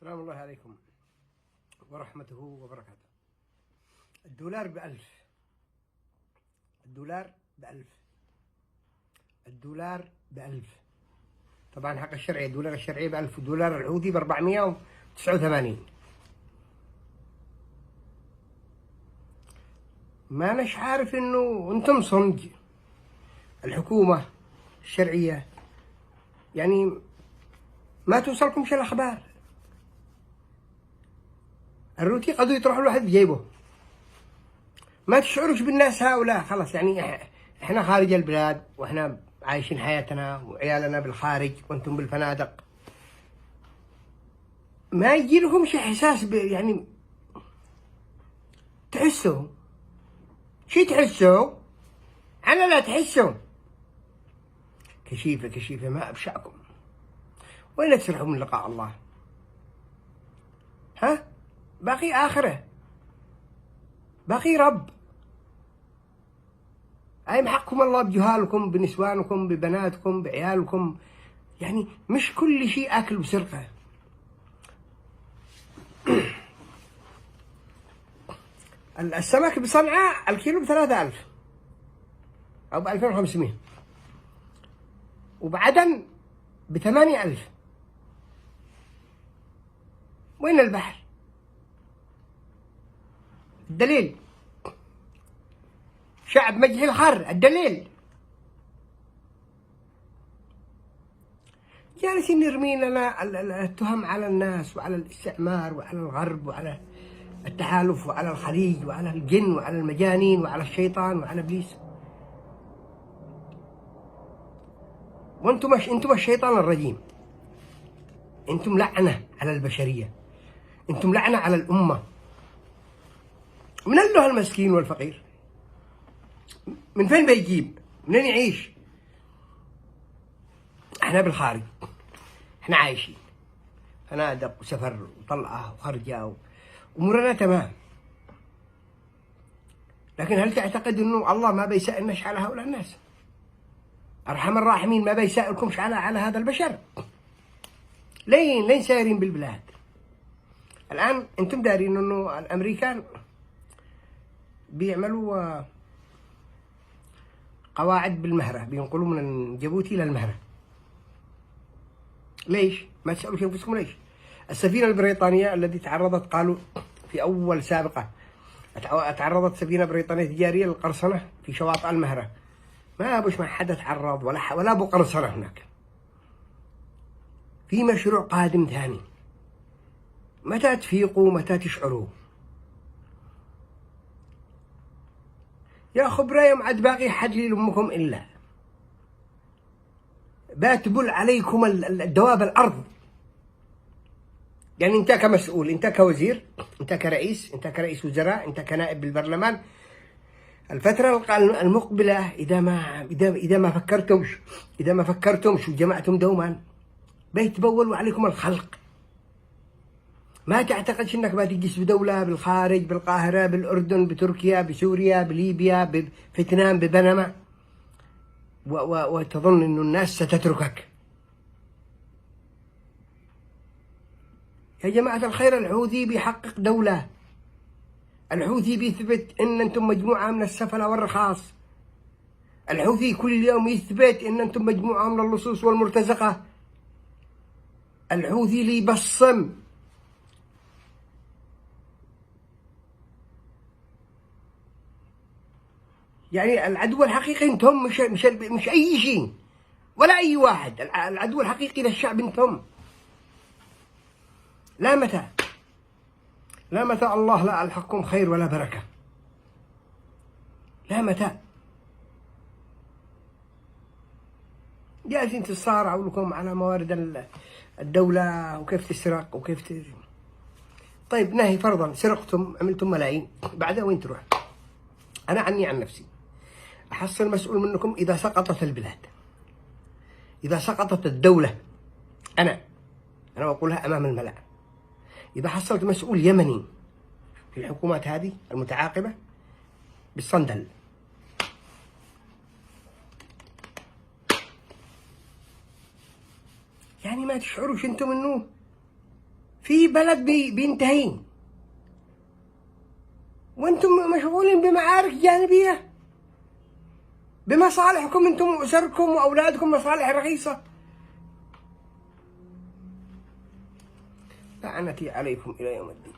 سلام الله عليكم ورحمته وبركاته. الدولار ب1000، الدولار ب1000، الدولار ب1000. طبعا حق الشرعي، الدولار الشرعي ب1000 والدولار العودي ب489. ما نش عارف انه انتم صنج الحكومة الشرعية، يعني ما توصلكمش الاخبار. الروتي قد يطرحوا الواحد بجيبه، ما تشعروش بالناس هؤلاء. خلاص يعني احنا خارج البلاد واحنا عايشين حياتنا وعيالنا بالخارج وانتم بالفنادق، ما يجي لهمش احساس يعني تحسوا شي، تحسوا انا لا تحسوا. كشيفة كشيفة ما ابشعكم، وين تسرحوا من لقاء الله؟ ها باقي آخرة، باقي رب. يمحقكم الله بجهالكم، بنسوانكم، ببناتكم، بعيالكم. يعني مش كل شيء أكل وسرقة. السمك بصنعاء الكيلو ب3000 أو ب2500، وبعدن ب8000. وين البحر؟ الدليل شعب مجهي الخر. الدليل جالسين يرمين لنا التهم على الناس وعلى الاستعمار وعلى الغرب وعلى التحالف وعلى الخليج وعلى الجن وعلى المجانين وعلى الشيطان وعلى ابليس. انتم الشيطان الرجيم. انتم لعنة على البشرية، انتم لعنة على الأمة. من له المسكين والفقير؟ من فين بيجيب؟ منين يعيش؟ احنا بالخارج، احنا عايشين فنادق وسفر وطلعة وخرجة وأمورنا تمام. لكن هل تعتقد انه الله ما بيسألناش على هؤلاء الناس؟ أرحم الراحمين ما بيسألكمش على هذا البشر؟ لين سايرين بالبلاد؟ الآن انتم دارين انه الأمريكان بيعملوا قواعد بالمهرة، بينقلوا من جيبوتي للمهرة. ليش؟ ما تسألوش أنفسكم ليش؟ السفينة البريطانية التي تعرضت، قالوا في أول سابقة تعرضت سفينة بريطانية تجارية للقرصنة في شواطئ المهرة. ما بوش ما حدا تعرض ولا أبو قرصنة هناك. في مشروع قادم ثاني، متى تفيقوا؟ متى تشعروا؟ يا خبرة يوم عد باقي حد لي لأمكم إلا باتبل عليكم الدواب الأرض. يعني أنت كمسؤول، أنت كوزير، أنت كرئيس، أنت كرئيس وزراء، أنت كنائب بالبرلمان، الفترة المقبلة إذا ما فكرتمش وجمعتم دوما بيتبولوا عليكم الخلق. ما تعتقدش انك بتجلس بدولة بالخارج، بالقاهرة، بالأردن، بتركيا، بسوريا، بليبيا، بفيتنام، ببنما، وتظن انه الناس ستتركك. يا جماعة الخير، الحوثي بيحقق دولة. الحوثي بيثبت ان انتم مجموعة من السفلة والرخاص. الحوثي كل يوم يثبت ان انتم مجموعة من اللصوص والمرتزقة. الحوثي اللي يبصم. يعني العدو الحقيقي انتم، مش اي شيء ولا اي واحد. العدو الحقيقي للشعب انتم. لا متى الله لا ألحقكم خير ولا بركة. لا متى جالسين تتصارعوا لكم على موارد الدولة وكيف تسرق وكيف طيب نهي فرضا سرقتم، عملتم ملايين، بعدها وين تروح؟ أنا عن نفسي أحصل مسؤول منكم إذا سقطت البلاد، إذا سقطت الدولة. أنا أقولها أمام الملأ، إذا حصلت مسؤول يمني في الحكومات هذه المتعاقبة بالصندل. يعني ما تشعروش انتم انه في بلد بينتهين، وانتم مشغولين بمعارك جانبية بمصالحكم انتم واسركم واولادكم، مصالح رخيصة. لعنتي عليكم الى يوم الدين.